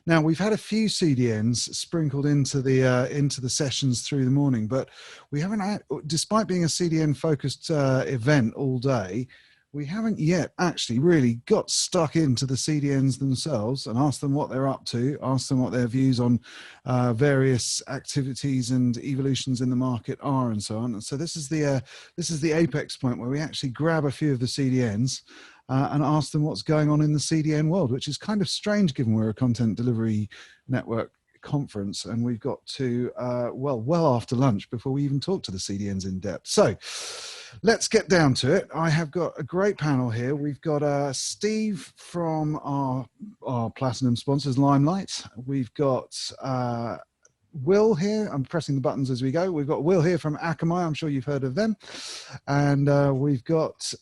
Now, we've had a few CDNs sprinkled into the sessions through the morning, but we haven't had, despite being a CDN focused event all day, we haven't yet actually really got stuck into the CDNs themselves and asked them what they're up to, asked them what their views on various activities and evolutions in the market are, and so on. And so this is the apex point where we actually grab a few of the CDNs and ask them what's going on in the CDN world, which is kind of strange given we're a content delivery network conference and we've got to well after lunch before we even talk to the CDNs in depth. So let's get down to it. I have got a great panel here. We've got Steve from our platinum sponsors, Limelight. We've got Will here. I'm pressing the buttons as we go. We've got Will here from Akamai. I'm sure you've heard of them. And we've got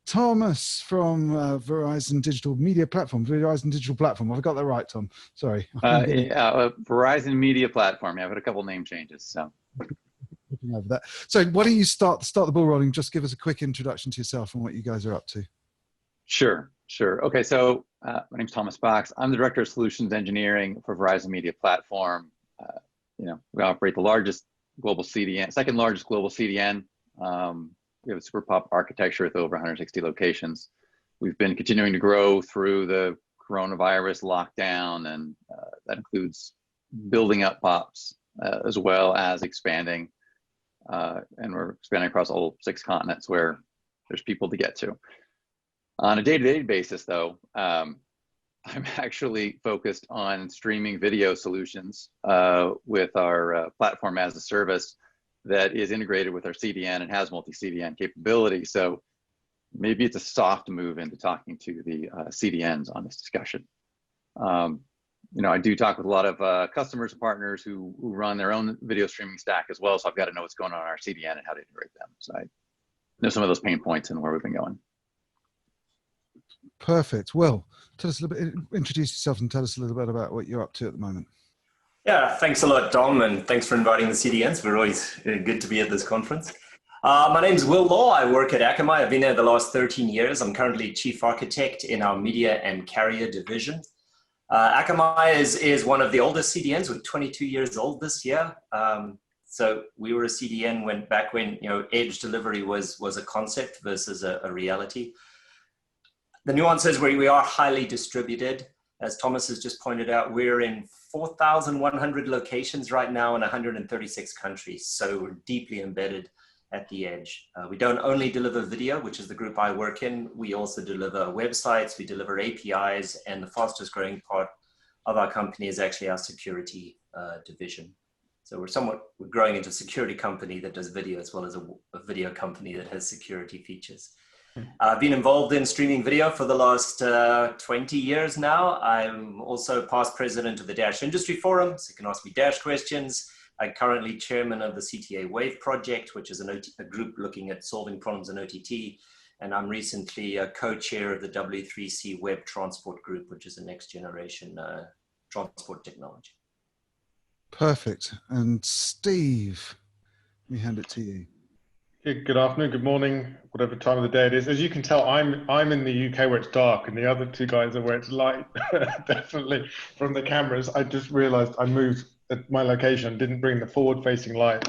Thomas from Verizon Digital Media Platform. Verizon Digital Platform. Have I got that right, Tom? Sorry. Verizon Media Platform. Yeah, I've had a couple name changes. So. Over that. So why don't you start the ball rolling? Just give us a quick introduction to yourself and what you guys are up to. Sure. Okay, so my name's Thomas Fox. I'm the Director of Solutions Engineering for Verizon Media Platform. We operate the largest global CDN, second largest global CDN. We have a super pop architecture with over 160 locations. We've been continuing to grow through the coronavirus lockdown, and that includes building up POPs as well as expanding. And we're expanding across all 6 continents where there's people to get to. On a day-to-day basis, though, I'm actually focused on streaming video solutions with our platform as a service that is integrated with our CDN and has multi-CDN capability. So maybe it's a soft move into talking to the CDNs on this discussion. I do talk with a lot of customers and partners who run their own video streaming stack as well. So I've got to know what's going on in our CDN and how to integrate them. So I know some of those pain points and where we've been going. Perfect. Well, tell us a little bit, introduce yourself and tell us a little bit about what you're up to at the moment. Yeah, thanks a lot, Dom, and thanks for inviting the CDNs. We're always good to be at this conference. My name's Will Law. I work at Akamai. I've been there the last 13 years. I'm currently Chief Architect in our Media and Carrier division. Akamai is one of the oldest CDNs. We're 22 years old this year. So we were a CDN back when edge delivery was a concept versus a reality. The nuance is we are highly distributed. As Thomas has just pointed out, we're in 4,100 locations right now in 136 countries. So we're deeply embedded at the edge. We don't only deliver video, which is the group I work in. We also deliver websites, we deliver APIs, and the fastest growing part of our company is actually our security division. So we're growing into a security company that does video as well as a video company that has security features. I've been involved in streaming video for the last 20 years now. I'm also past president of the Dash Industry Forum, so you can ask me Dash questions. I'm currently chairman of the CTA Wave project, which is a group looking at solving problems in OTT. And I'm recently a co-chair of the W3C Web Transport Group, which is a next generation transport technology. Perfect. And Steve, let me hand it to you. Good afternoon, good morning, whatever time of the day it is. As you can tell, I'm in the UK where it's dark, and the other 2 guys are where it's light. Definitely from the cameras. I just realised I moved at my location, didn't bring the forward-facing light.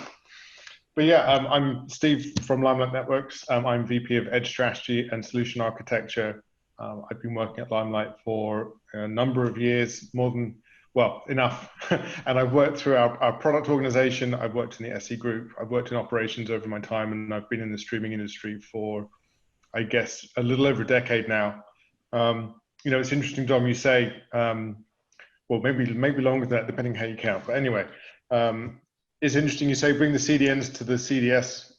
But yeah, I'm Steve from Limelight Networks. I'm VP of Edge Strategy and Solution Architecture. I've been working at Limelight for a number of years, enough. And I've worked through our product organization. I've worked in the SE group. I've worked in operations over my time, and I've been in the streaming industry for, I guess, a little over a decade now. It's interesting, Dom, you say, maybe longer than that, depending how you count. But anyway, it's interesting you say bring the CDNs to the CDS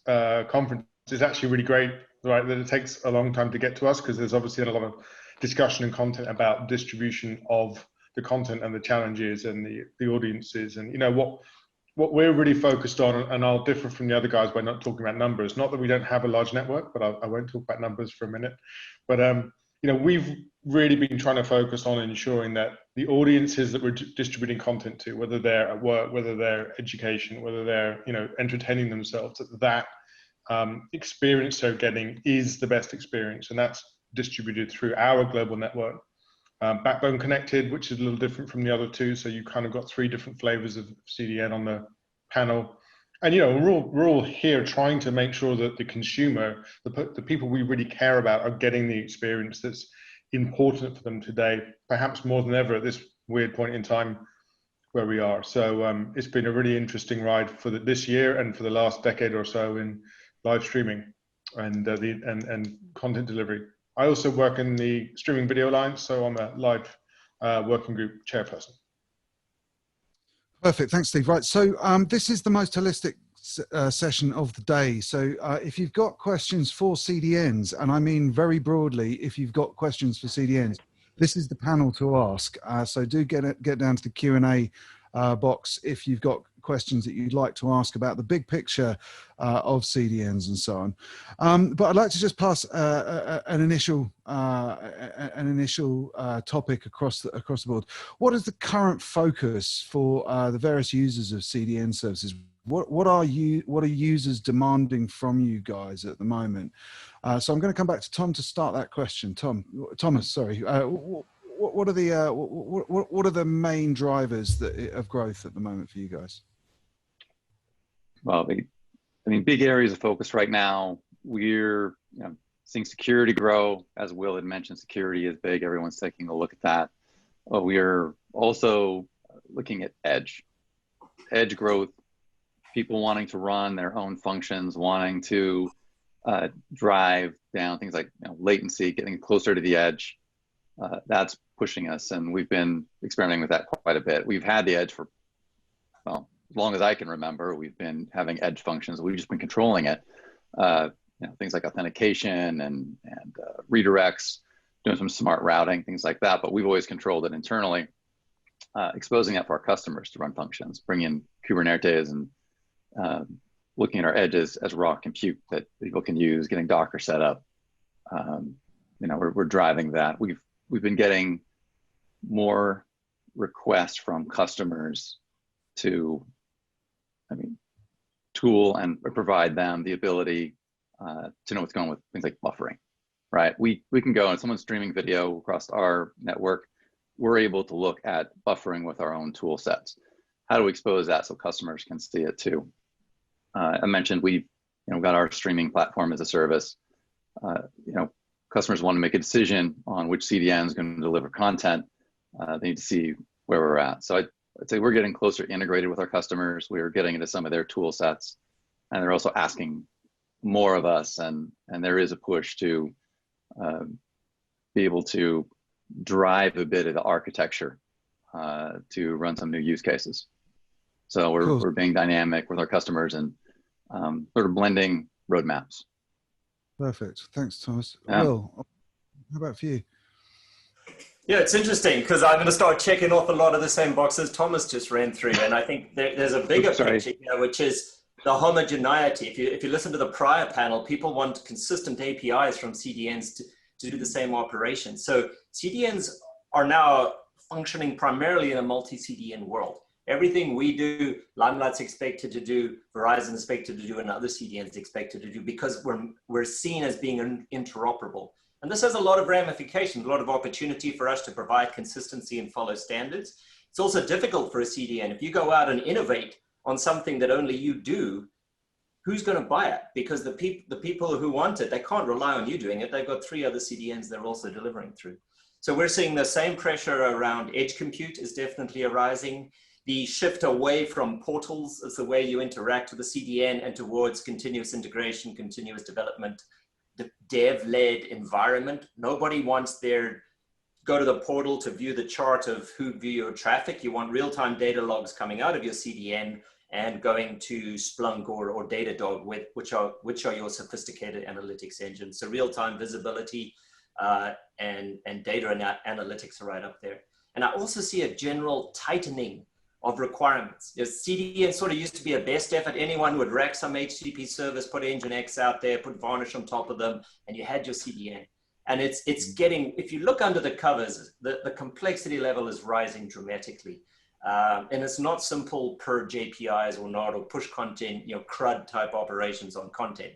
conference. It's actually really great, right, that it takes a long time to get to us, because there's obviously a lot of discussion and content about distribution of the content and the challenges and the audiences. And what we're really focused on, and I'll differ from the other guys by not talking about numbers, not that we don't have a large network, but I won't talk about numbers for a minute. But we've really been trying to focus on ensuring that the audiences that we're distributing content to, whether they're at work, whether they're education, whether they're entertaining themselves, that experience they're getting is the best experience, and that's distributed through our global network backbone connected, which is a little different from the other two. So you kind of got 3 different flavors of CDN on the panel. And, you know, we're all here trying to make sure that the consumer, the people we really care about, are getting the experience that's important for them today, perhaps more than ever at this weird point in time where we are. So it's been a really interesting ride for this year and for the last decade or so in live streaming and content delivery. I also work in the Streaming Video Alliance, so I'm a live working group chairperson. Perfect. Thanks, Steve. Right. So this is the most holistic session of the day. So if you've got questions for CDNs, and I mean very broadly, if you've got questions for CDNs, this is the panel to ask. So do get down to the Q&A box if you've got questions that you'd like to ask about the big picture of CDNs and so on. But I'd like to just pass an initial topic across the board. What is the current focus for the various users of CDN services? What are users demanding from you guys at the moment? So I'm going to come back to Tom to start that question. Thomas, sorry. What are the main drivers of growth at the moment for you guys? Well, I mean, big areas of focus right now. We're seeing security grow, as Will had mentioned. Security is big. Everyone's taking a look at that. We are also looking at edge growth. People wanting to run their own functions, wanting to drive down things like latency, getting closer to the edge. That's pushing us, and we've been experimenting with that quite a bit. We've had the edge for, well, as long as I can remember. We've been having edge functions. We've just been controlling it. Things like authentication and redirects, doing some smart routing, things like that. But we've always controlled it internally, exposing that for our customers to run functions, bring in Kubernetes and looking at our edges as raw compute that people can use, getting Docker set up. We're driving that. We've been getting more requests from customers to, tool and provide them the ability to know what's going on with things like buffering, right? We can go and someone's streaming video across our network. We're able to look at buffering with our own tool sets. How do we expose that so customers can see it too? I mentioned we've got our streaming platform as a service. Customers want to make a decision on which CDN is going to deliver content. They need to see where we're at. So I'd say we're getting closer integrated with our customers. We're getting into some of their tool sets, and they're also asking more of us. And there is a push to be able to drive a bit of the architecture to run some new use cases. So we're being dynamic with our customers and sort of blending roadmaps. Perfect. Thanks, Thomas. Yeah. Will, how about for you? Yeah, it's interesting because I'm going to start checking off a lot of the same boxes Thomas just ran through. And I think there's a bigger picture here, which is the homogeneity. If you listen to the prior panel, people want consistent APIs from CDNs to do the same operation. So CDNs are now functioning primarily in a multi-CDN world. Everything we do, Limelight's expected to do, Verizon is expected to do, and other CDNs expected to do, because we're seen as being interoperable. And this has a lot of ramifications, a lot of opportunity for us to provide consistency and follow standards. It's also difficult for a CDN. If you go out and innovate on something that only you do, who's going to buy it? Because the people who want it, they can't rely on you doing it. They've got 3 other CDNs they're also delivering through. So we're seeing the same pressure around edge compute is definitely arising. The shift away from portals as the way you interact with the CDN and towards continuous integration, continuous development, the dev-led environment. Nobody wants go to the portal to view the chart of who view your traffic. You want real-time data logs coming out of your CDN and going to Splunk or Datadog, which are your sophisticated analytics engines. So real-time visibility and data analytics are right up there. And I also see a general tightening of requirements. CDN sort of used to be a best effort. Anyone would rack some HTTP service, put Nginx out there, put Varnish on top of them, and you had your CDN. And it's getting, if you look under the covers, the complexity level is rising dramatically. And it's not simple purge APIs or not, or push content, CRUD type operations on content.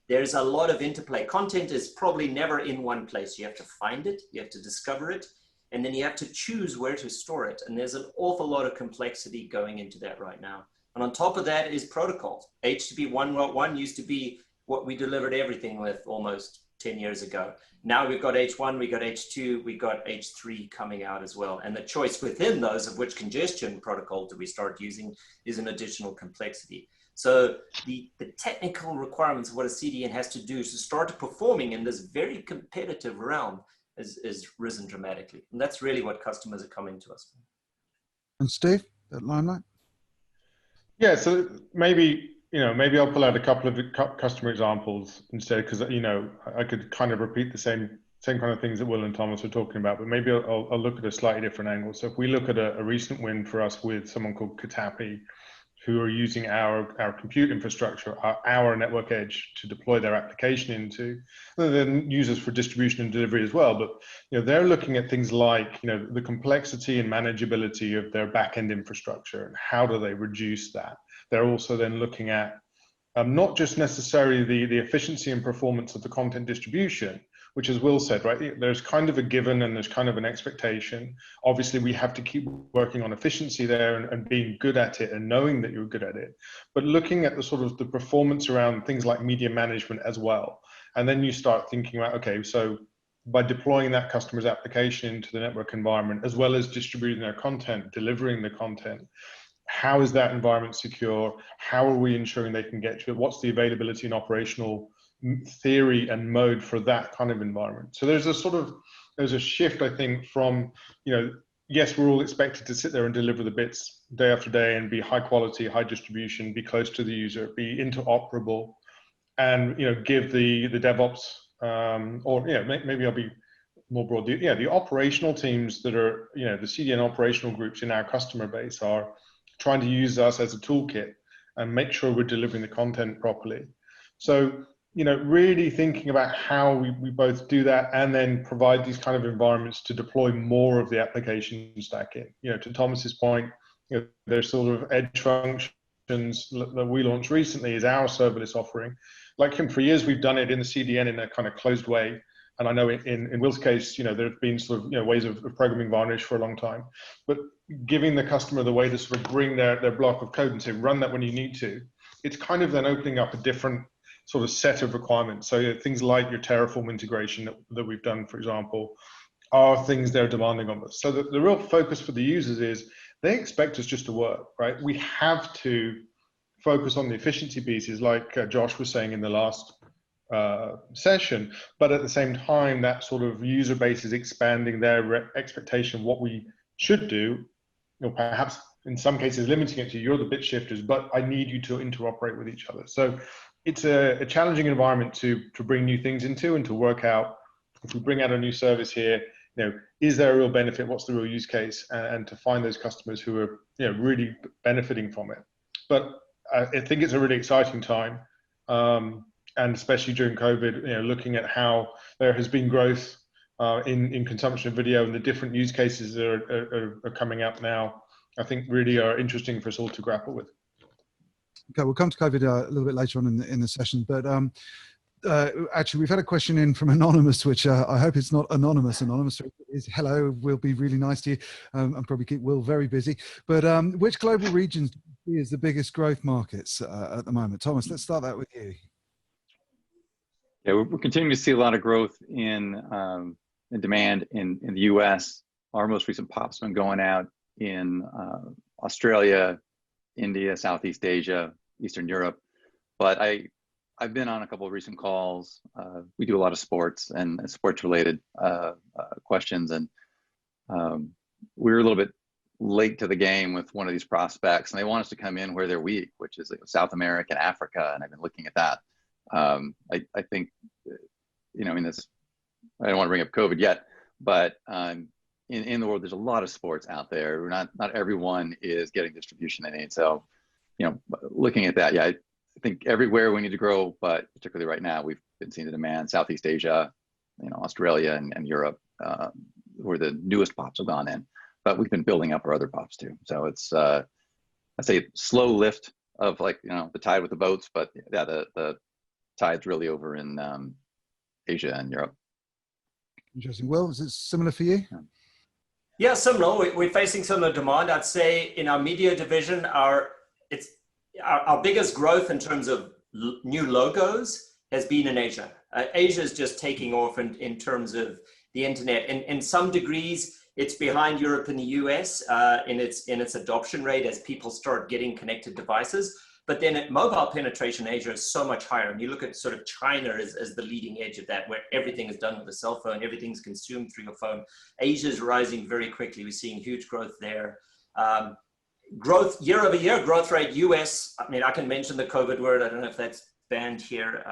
There's a lot of interplay. Content is probably never in one place. You have to find it, you have to discover it. and then you have to choose where to store it. And there's an awful lot of complexity going into that right now. And on top of that is protocols. HTTP 1.1 used to be what we delivered everything with almost 10 years ago. Now we've got H1, we got H2, we got H3 coming out as well. And the choice within those of which congestion protocol do we start using is an additional complexity. So the technical requirements of what a CDN has to do to start performing in this very competitive realm is risen dramatically. And that's really what customers are coming to us for. And Steve, at Limelight? Yeah, so maybe I'll pull out a couple of customer examples instead, because I could kind of repeat the same kind of things that Will and Thomas were talking about, but maybe I'll look at a slightly different angle. So if we look at a recent win for us with someone called Katapi, who are using our compute infrastructure, our network edge, to deploy their application into, and then use us for distribution and delivery as well. But they're looking at things like the complexity and manageability of their back-end infrastructure and how do they reduce that. They're also then looking at not just necessarily the efficiency and performance of the content distribution, which, as Will said, right, there's kind of a given and there's kind of an expectation. Obviously, we have to keep working on efficiency there and being good at it and knowing that you're good at it. But looking at the sort of the performance around things like media management as well. And then you start thinking about, okay, so by deploying that customer's application into the network environment, as well as distributing their content, delivering the content, how is that environment secure? How are we ensuring they can get to it? What's the availability and operational theory and mode for that kind of environment? So there's a shift, I think, from, yes, we're all expected to sit there and deliver the bits day after day and be high quality, high distribution, be close to the user, be interoperable, and give the DevOps maybe I'll be more broad. The operational teams that are the CDN operational groups in our customer base are trying to use us as a toolkit and make sure we're delivering the content properly. So really thinking about how we both do that and then provide these kind of environments to deploy more of the application stack in. To Thomas's point, there's sort of edge functions that we launched recently is our serverless offering. Like for years, we've done it in the CDN in a kind of closed way. And I know in Will's case, there have been sort of ways of programming varnish for a long time. But giving the customer the way to sort of bring their block of code and say, run that when you need to, it's kind of then opening up a different sort of set of requirements. So things like your Terraform integration that we've done, for example, are things they're demanding on us. So the real focus for the users is they expect us just to work, right? We have to focus on the efficiency pieces, like Josh was saying in the last session, but at the same time, that sort of user base is expanding their expectation of what we should do, perhaps in some cases limiting it to you're the bit shifters, but I need you to interoperate with each other. So it's a challenging environment to bring new things into and to work out, if we bring out a new service here, is there a real benefit? What's the real use case? And to find those customers who are really benefiting from it. But I think it's a really exciting time. And especially during COVID, looking at how there has been growth in consumption of video and the different use cases that are coming up now, I think really are interesting for us all to grapple with. Okay, we'll come to COVID a little bit later on in the session, but actually we've had a question in from Anonymous, which I hope it's not anonymous. Anonymous is, hello, we'll be really nice to you and probably keep Will very busy. But which global regions is the biggest growth markets at the moment? Thomas, let's start that with you. Yeah, we're continuing to see a lot of growth in demand in the US. Our most recent pop's been going out in Australia, India, Southeast Asia, Eastern Europe. But I've been on a couple of recent calls. We do a lot of sports and sports related questions. And we were a little bit late to the game with one of these prospects, and they want us to come in where they're weak, which is South America and Africa. And I've been looking at that. I think, I mean, this, I don't want to bring up COVID yet, but in the world, there's a lot of sports out there. Not everyone is getting distribution they need. So, looking at that, yeah, I think everywhere we need to grow, but particularly right now, we've been seeing the demand. Southeast Asia, Australia and Europe, where the newest pops have gone in. But we've been building up our other pops too. So it's, I'd say slow lift of the tide with the boats, but yeah, the tide's really over in Asia and Europe. Interesting. Will, is it similar for you? Yeah, similar. We're facing similar demand. I'd say in our media division, our biggest growth in terms of new logos has been in Asia. Asia is just taking off in terms of the internet. In some degrees, it's behind Europe and the US in its adoption rate as people start getting connected devices. But then at mobile penetration, Asia is so much higher. And you look at sort of China as the leading edge of that, where everything is done with a cell phone, everything's consumed through your phone. Asia is rising very quickly. We're seeing huge growth there. Growth year over year, growth rate US. I mean, I can mention the COVID word. I don't know if that's banned here,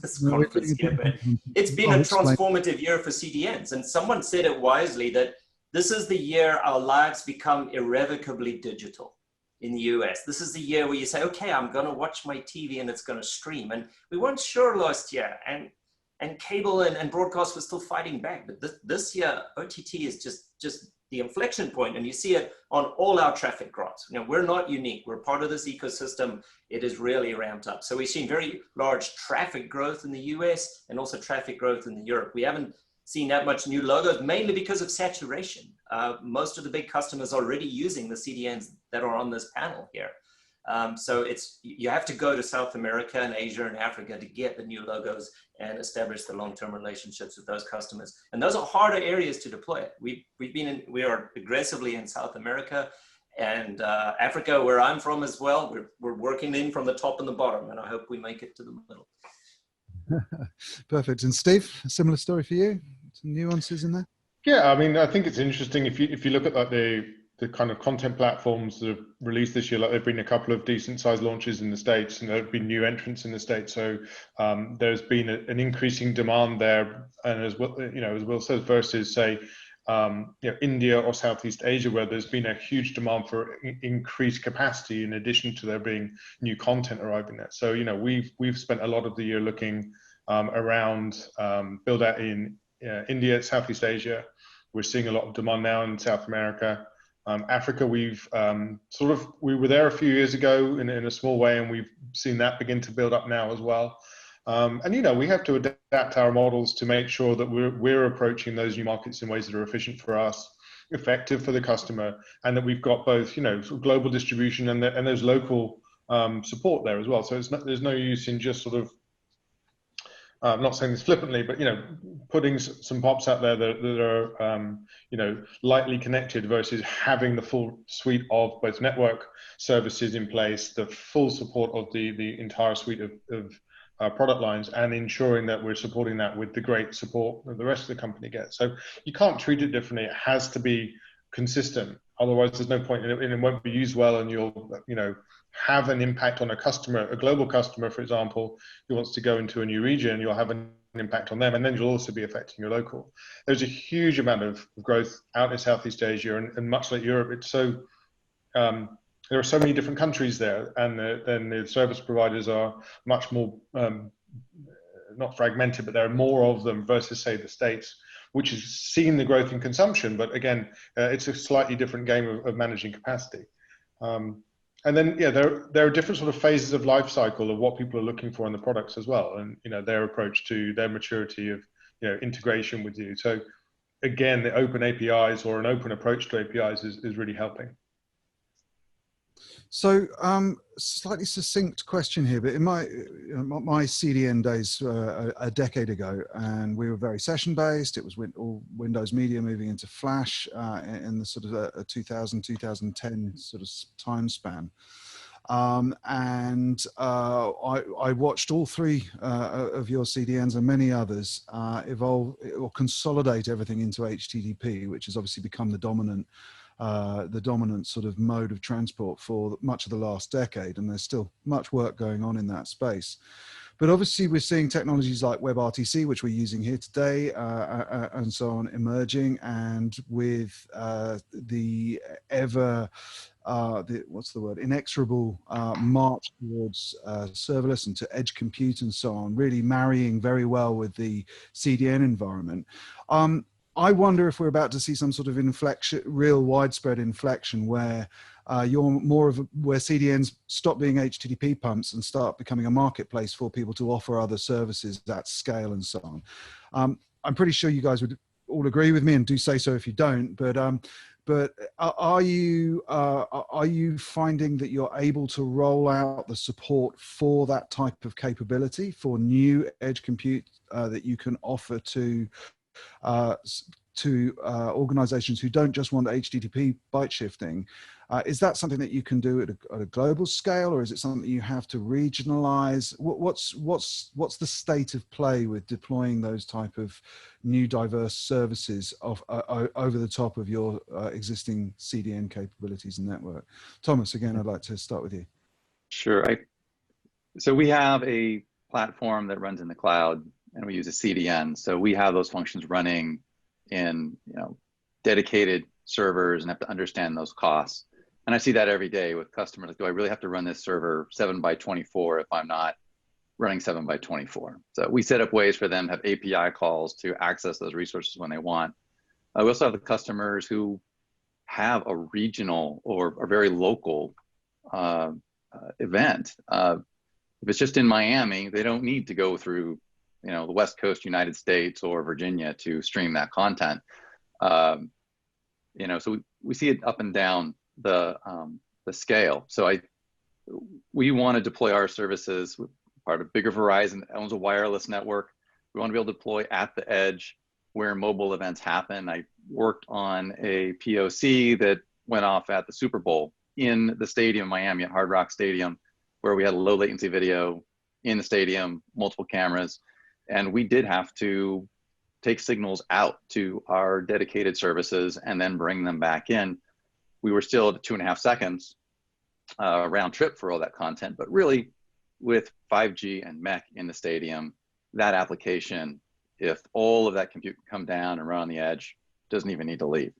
this conference here, but it's been a transformative year for CDNs. And someone said it wisely that this is the year our lives become irrevocably digital in the US. This is the year where you say, okay, I'm going to watch my TV and it's going to stream. And we weren't sure last year. And cable and broadcast was still fighting back. But this year, OTT is just the inflection point, and you see it on all our traffic graphs. You know, we're not unique. We're part of this ecosystem. It is really ramped up. So we've seen very large traffic growth in the US and also traffic growth in Europe. We haven't seen that much new logos, mainly because of saturation. Most of the big customers are already using the CDNs that are on this panel here. So you have to go to South America and Asia and Africa to get the new logos and establish the long-term relationships with those customers. And those are harder areas to deploy. We are aggressively in South America and Africa, where I'm from as well. We're working in from the top and the bottom, and I hope we make it to the middle. Perfect. And Steve, a similar story for you? Some nuances in there? Yeah, I mean, I think it's interesting if you look at like the kind of content platforms that have released this year. Like there've been a couple of decent sized launches in the States, and there have been new entrants in the States. So there's been an increasing demand there, and as well, as Will says, versus say India or Southeast Asia, where there's been a huge demand for increased capacity in addition to there being new content arriving there. So we've spent a lot of the year looking around build out in India, Southeast Asia. We're seeing a lot of demand now in South America. Africa, we were there a few years ago in a small way, and we've seen that begin to build up now as well. And we have to adapt our models to make sure that we're approaching those new markets in ways that are efficient for us, effective for the customer, and that we've got both sort of global distribution and there's local support there as well. So there's no use in just sort of I'm not saying this flippantly, but putting some POPs out there that are lightly connected versus having the full suite of both network services in place, the full support of the entire suite of product lines, and ensuring that we're supporting that with the great support that the rest of the company gets. So you can't treat it differently. It has to be consistent. Otherwise, there's no point in it, and it won't be used well, and you'll have an impact on a customer, a global customer, for example, who wants to go into a new region. You'll have an impact on them, and then you'll also be affecting your local. There's a huge amount of growth out in Southeast Asia, and much like Europe, it's so there are so many different countries there, and then the service providers are much more not fragmented, but there are more of them versus say the States, which has seen the growth in consumption, but again, it's a slightly different game of managing capacity. And then, there are different sort of phases of life cycle of what people are looking for in the products as well, and their approach to their maturity of integration with you. So again, the open APIs or an open approach to APIs is really helping. So slightly succinct question here, but in my CDN days a decade ago, and we were very session based. It was all Windows Media moving into Flash in the sort of a 2000, 2010 sort of time span. And I watched all three of your CDNs and many others evolve or consolidate everything into HTTP, which has obviously become the dominant sort of mode of transport for much of the last decade, and there's still much work going on in that space. But obviously we're seeing technologies like WebRTC, which we're using here today, and so on, emerging, and with the ever, inexorable march towards serverless and to edge compute and so on, really marrying very well with the CDN environment. I wonder if we're about to see some sort of inflection, real widespread inflection, where where CDNs stop being HTTP pumps and start becoming a marketplace for people to offer other services at scale and so on. I'm pretty sure you guys would all agree with me, and do say so if you don't. But are you finding that you're able to roll out the support for that type of capability for new edge compute that you can offer to organizations who don't just want HTTP byte shifting? Is that something that you can do at a global scale, or is it something that you have to regionalize? What's the state of play with deploying those type of new diverse services over the top of your existing CDN capabilities and network? Thomas, again, I'd like to start with you. Sure. So we have a platform that runs in the cloud, and we use a CDN. So we have those functions running in dedicated servers, and have to understand those costs. And I see that every day with customers. Like, do I really have to run this server 7x24 if I'm not running 7x24? So we set up ways for them to have API calls to access those resources when they want. We also have the customers who have a regional or a very local event. If it's just in Miami, they don't need to go through the West Coast United States or Virginia to stream that content. So we see it up and down the scale. So we want to deploy our services with part of bigger Verizon that owns a wireless network. We want to be able to deploy at the edge where mobile events happen. I worked on a POC that went off at the Super Bowl in the stadium, Miami at Hard Rock Stadium, where we had a low latency video in the stadium, multiple cameras. And we did have to take signals out to our dedicated services and then bring them back in. We were still at 2.5 seconds round trip for all that content, but really with 5G and MEC in the stadium, that application, if all of that compute can come down and run on the edge, doesn't even need to leave.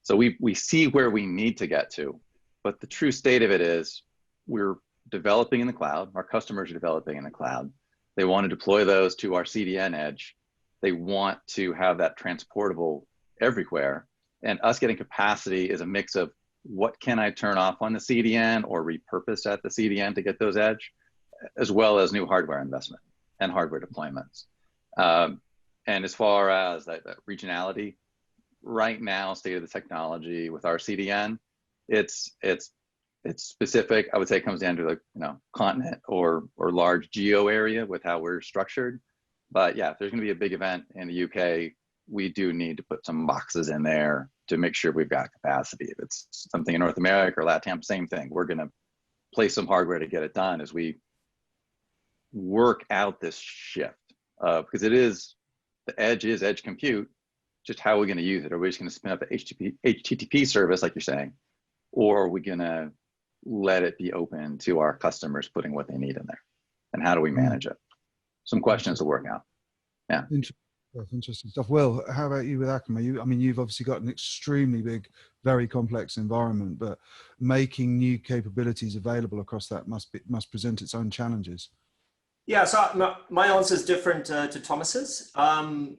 So we see where we need to get to, but the true state of it is we're developing in the cloud. Our customers are developing in the cloud. They want to deploy those to our CDN edge. They want to have that transportable everywhere. And us getting capacity is a mix of what can I turn off on the CDN or repurpose at the CDN to get those edge, as well as new hardware investment and hardware deployments. And as far as that regionality, right now, state of the technology with our CDN, it's specific. I would say it comes down to the continent or large geo area with how we're structured. But yeah, if there's going to be a big event in the UK, we do need to put some boxes in there to make sure we've got capacity. If it's something in North America or LATAM, same thing. We're going to place some hardware to get it done as we work out this shift. Because the edge is edge compute. Just how are we going to use it? Are we just going to spin up an HTTP service, like you're saying? Or are we going to let it be open to our customers putting what they need in there? And how do we manage it? Some questions to work out. Yeah. Interesting stuff. Will, how about you with Akamai? You've obviously got an extremely big, very complex environment, but making new capabilities available across that must present its own challenges. Yeah, so my answer is different to Thomas's. And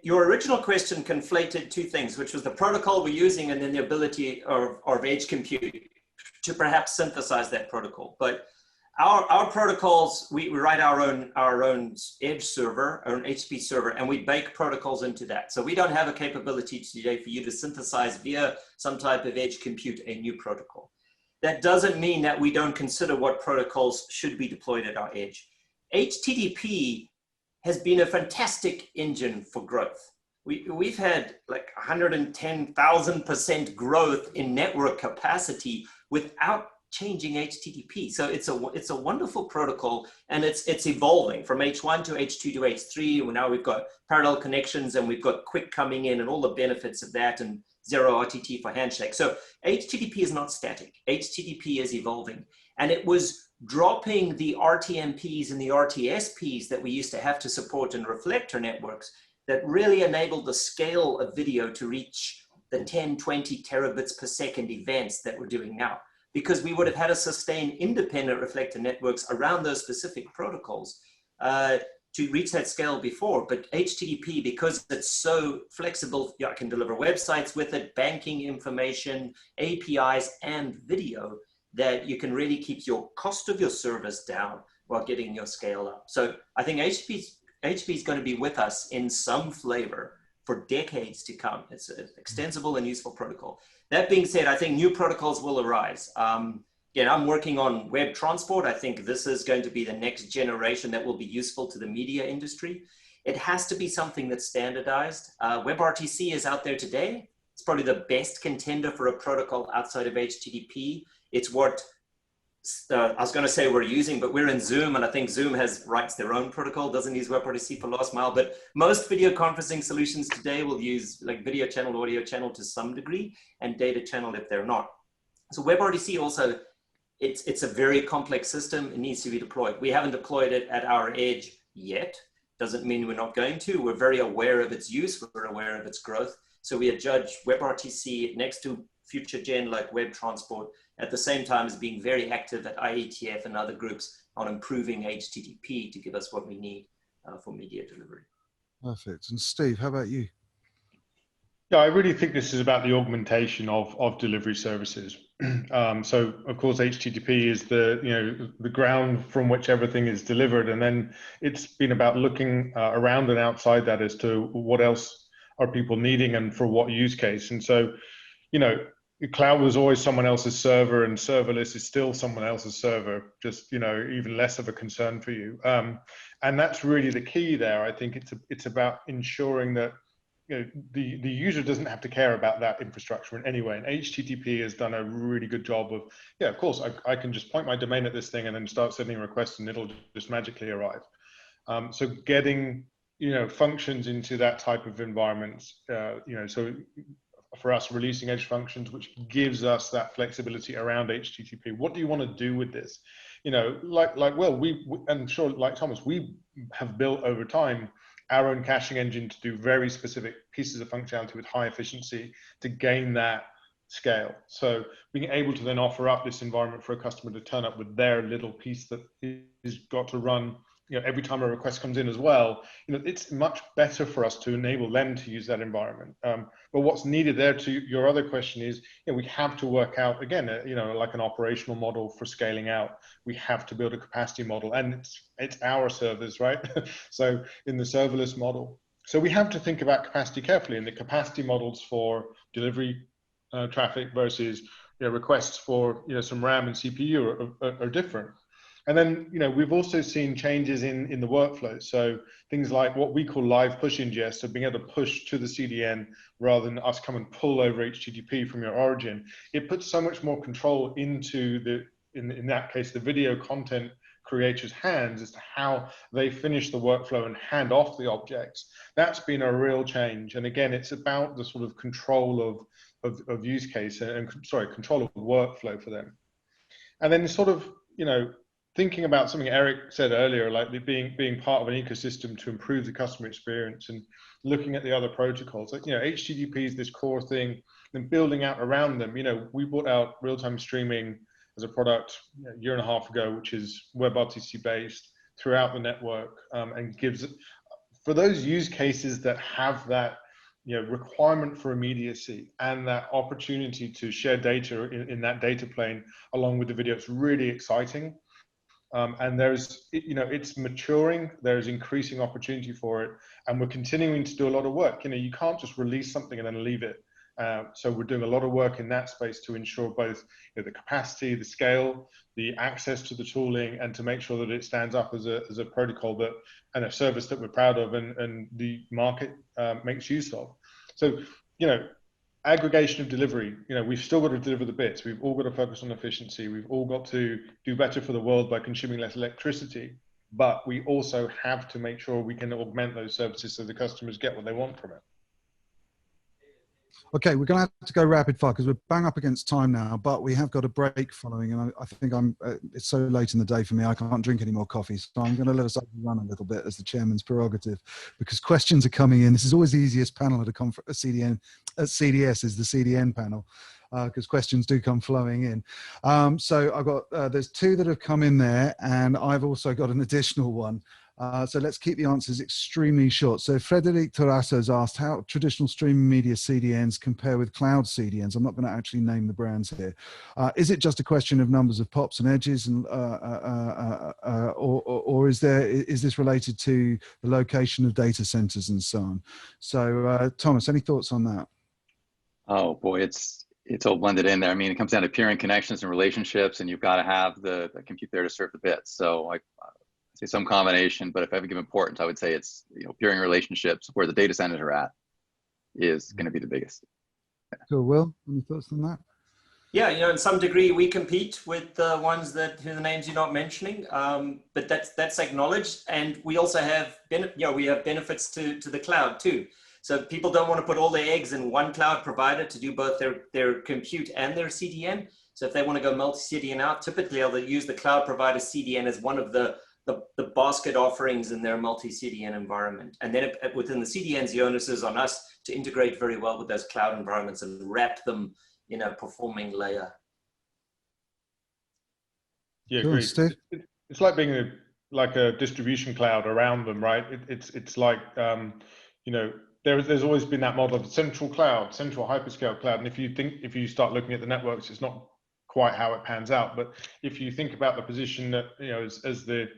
your original question conflated two things, which was the protocol we're using and then the ability of edge compute to perhaps synthesize that protocol. But our protocols, we write our own edge server, our own HTTP server, and we bake protocols into that. So we don't have a capability today for you to synthesize via some type of edge compute a new protocol. That doesn't mean that we don't consider what protocols should be deployed at our edge. HTTP has been a fantastic engine for growth. We've had like 110,000% growth in network capacity without changing HTTP. So it's a wonderful protocol, and it's evolving from H1 to H2 to H3. Now we've got parallel connections, and we've got quick coming in and all the benefits of that, and zero RTT for handshake. So HTTP is not static. HTTP is evolving, and it was dropping the RTMPs and the RTSPs that we used to have to support in reflector networks that really enabled the scale of video to reach the 10, 20 terabits per second events that we're doing now. Because we would have had to sustain independent reflector networks around those specific protocols to reach that scale before. But HTTP, because it's so flexible, I can deliver websites with it, banking information, APIs, and video, that you can really keep your cost of your service down while getting your scale up. So I think HTTP is going to be with us in some flavor for decades to come. It's an extensible and useful protocol. That being said, I think new protocols will arise. Again, I'm working on web transport. I think this is going to be the next generation that will be useful to the media industry. It has to be something that's standardized. WebRTC is out there today. It's probably the best contender for a protocol outside of HTTP. It's what I was going to say we're using, but we're in Zoom, and I think Zoom writes their own protocol, doesn't use WebRTC for last mile, but most video conferencing solutions today will use like video channel, audio channel to some degree, and data channel if they're not. So WebRTC also, it's a very complex system. It needs to be deployed. We haven't deployed it at our edge yet. Doesn't mean we're not going to. We're very aware of its use. We're aware of its growth. So we adjudge WebRTC next to future gen like web transport, at the same time as being very active at IETF and other groups on improving HTTP to give us what we need for media delivery. Perfect. And Steve, how about you? Yeah, I really think this is about the augmentation of delivery services. So of course, HTTP is the ground from which everything is delivered. And then it's been about looking around and outside that as to what else are people needing and for what use case. And so, cloud was always someone else's server, and serverless is still someone else's server, just, even less of a concern for you. And that's really the key there. I think it's about ensuring that the user doesn't have to care about that infrastructure in any way. And HTTP has done a really good job of, of course, I can just point my domain at this thing and then start sending requests and it'll just magically arrive. So getting, functions into that type of environment, so for us, releasing edge functions, which gives us that flexibility around HTTP. What do you want to do with this? I'm sure, like Thomas, we have built over time our own caching engine to do very specific pieces of functionality with high efficiency to gain that scale. So being able to then offer up this environment for a customer to turn up with their little piece that is got to run, every time a request comes in as well, it's much better for us to enable them to use that environment. But what's needed there, to your other question, is we have to work out, again, like an operational model for scaling out. We have to build a capacity model, and it's our servers, right? So in the serverless model. So we have to think about capacity carefully, and the capacity models for delivery traffic versus requests for some RAM and CPU are different. And then, we've also seen changes in the workflow. So things like what we call live push ingest, so being able to push to the CDN rather than us come and pull over HTTP from your origin. It puts so much more control into in that case, the video content creators' hands as to how they finish the workflow and hand off the objects. That's been a real change. And again, it's about the sort of control of use case control of workflow for them. And then sort of, thinking about something Eric said earlier, like being part of an ecosystem to improve the customer experience and looking at the other protocols. Like, HTTP is this core thing, and building out around them. We brought out real-time streaming as a product a year and a half ago, which is WebRTC based throughout the network, and gives, for those use cases that have that requirement for immediacy and that opportunity to share data in that data plane along with the video, it's really exciting. And there's, it's maturing, there's increasing opportunity for it, and we're continuing to do a lot of work. You can't just release something and then leave it. So we're doing a lot of work in that space to ensure both the capacity, the scale, the access to the tooling, and to make sure that it stands up as a protocol and a service that we're proud of and the market makes use of. So, aggregation of delivery, we've still got to deliver the bits. We've all got to focus on efficiency. We've all got to do better for the world by consuming less electricity, but we also have to make sure we can augment those services so the customers get what they want from it. Okay, we're going to have to go rapid fire because we're bang up against time now, but we have got a break following, and I think it's so late in the day for me, I can't drink any more coffee, so I'm going to let us run a little bit as the chairman's prerogative, because questions are coming in. This is always the easiest panel at a CDN. At CDS is the CDN panel, because questions do come flowing in. So I've got, there's two that have come in there, and I've also got an additional one. So let's keep the answers extremely short. So Frederic Tarasso has asked how traditional streaming media CDNs compare with cloud CDNs. I'm not going to actually name the brands here. Is it just a question of numbers of pops and edges, and or is this related to the location of data centers and so on? So Thomas, any thoughts on that? Oh boy, it's all blended in there. I mean, it comes down to peering connections and relationships, and you've got to have the compute there to serve the bits. So I say some combination, but if I have to give importance, I would say it's, you know, peering relationships where the data centers are at is going to be the biggest. Yeah. Cool. Will, any thoughts on that? Yeah, you know, in some degree we compete with the ones that the names you're not mentioning, but that's acknowledged, and we also have we have benefits to the cloud too. So people don't want to put all their eggs in one cloud provider to do both their compute and their CDN. So if they want to go multi-CDN out, typically they'll use the cloud provider CDN as one of the basket offerings in their multi-CDN environment. And then within the CDNs, the onus is on us to integrate very well with those cloud environments and wrap them in a performing layer. Yeah, cool, great. Steve? It's like being like a distribution cloud around them, right? It's like, you know, there's always been that model of central cloud, central hyperscale cloud. And if you start looking at the networks, it's not quite how it pans out. But if you think about the position that, you know, as the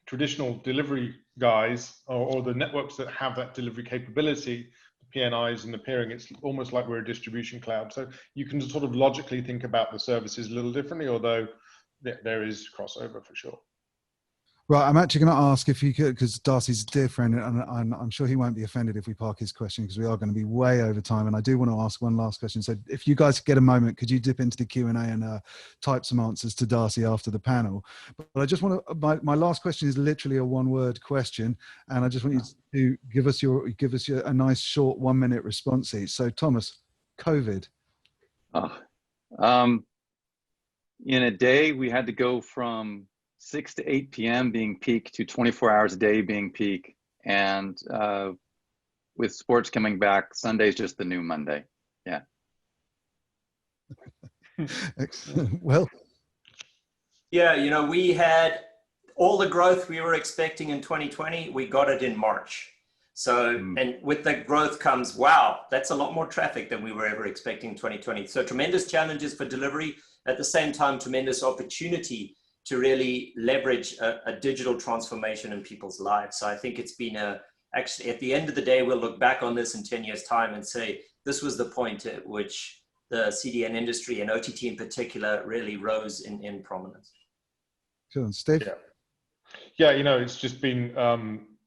traditional delivery guys or the networks that have that delivery capability, the PNIs and the peering, it's almost like we're a distribution cloud. So you can sort of logically think about the services a little differently, although there is crossover for sure. Right, I'm actually going to ask if you could, because Darcy's a dear friend, and I'm sure he won't be offended if we park his question, because we are going to be way over time, and I do want to ask one last question. So if you guys get a moment, could you dip into the Q&A and type some answers to Darcy after the panel? But I just want to, my last question is literally a one-word question, and I just want you to give us a nice short 1-minute response each. So Thomas, COVID. In a day, we had to go from 6 to 8 p.m. being peak to 24 hours a day being peak. And with sports coming back, Sunday's just the new Monday. Yeah. Excellent. Well, yeah, you know, we had all the growth we were expecting in 2020, we got it in March. So, and with that growth comes, wow, that's a lot more traffic than we were ever expecting in 2020. So tremendous challenges for delivery, at the same time, tremendous opportunity to really leverage a digital transformation in people's lives. So I think it's been actually, at the end of the day, we'll look back on this in 10 years' time and say, this was the point at which the CDN industry and OTT in particular really rose in prominence. Sure, Steve? Yeah, you know, it's just been,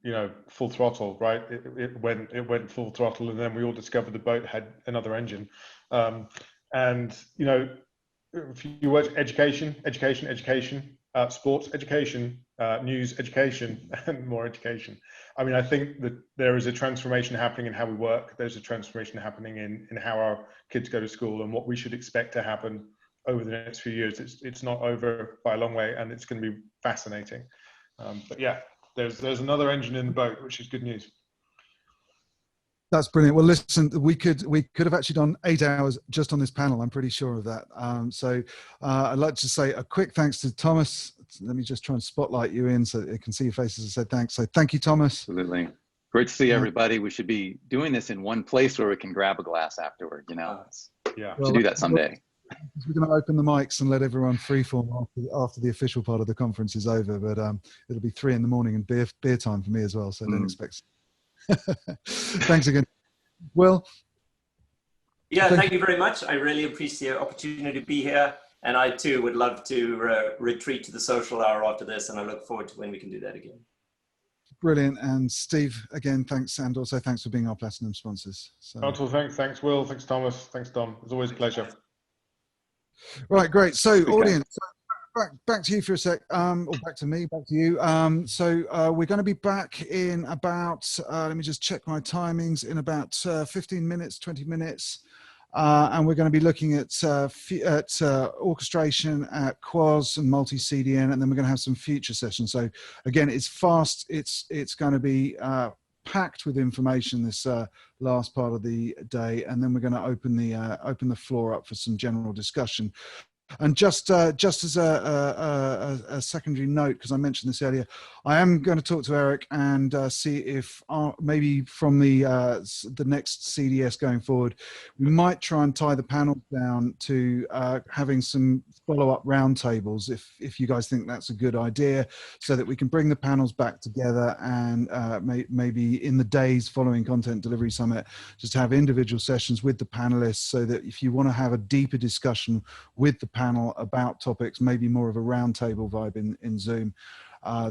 you know, full throttle, right? It went full throttle, and then we all discovered the boat had another engine. And, you know, if you watch education, sports, education, news, education, and more education. I mean, I think that there is a transformation happening in how we work. There's a transformation happening in how our kids go to school and what we should expect to happen over the next few years. It's not over by a long way, and it's going to be fascinating. But yeah, there's another engine in the boat, which is good news. That's brilliant. Well, listen, we could have actually done 8 hours just on this panel. I'm pretty sure of that. So I'd like to say a quick thanks to Thomas. Let me just try and spotlight you in so they can see your faces and say thanks. So thank you, Thomas. Absolutely. Great to see everybody. We should be doing this in one place where we can grab a glass afterward, you know? Yeah. We should do that someday. We're going to open the mics and let everyone freeform after the official part of the conference is over, but it'll be 3 in the morning and beer time for me as well, so don't expect. Thanks again. Will? Yeah, thank you very much. I really appreciate the opportunity to be here, and I too would love to retreat to the social hour after this, and I look forward to when we can do that again. Brilliant. And Steve, again, thanks, and also thanks for being our platinum sponsors. So. Thanks Will, thanks Thomas, thanks Dom. It's always a pleasure. Right, great. So audience, back to you for a sec, or back to me, back to you. So we're going to be back in about, let me just check my timings, in about 15 minutes, 20 minutes. And we're going to be looking at orchestration, at QoS and multi-CDN, and then we're going to have some future sessions. So again, it's fast, it's going to be packed with information this last part of the day, and then we're going to open the floor up for some general discussion. And just as a secondary note, because I mentioned this earlier, I am going to talk to Eric and see if maybe from the next CDS going forward, we might try and tie the panel down to having some follow-up roundtables, if you guys think that's a good idea, so that we can bring the panels back together and maybe in the days following Content Delivery Summit, just have individual sessions with the panelists, so that if you want to have a deeper discussion with the panel about topics, maybe more of a roundtable vibe in Zoom,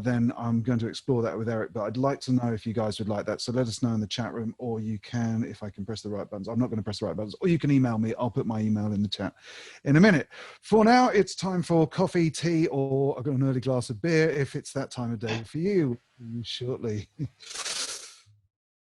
then I'm going to explore that with Eric. But I'd like to know if you guys would like that. So let us know in the chat room, or you can, if I can press the right buttons. I'm not going to press the right buttons, or you can email me. I'll put my email in the chat in a minute. For now, it's time for coffee, tea, or I've got an early glass of beer if it's that time of day for you shortly.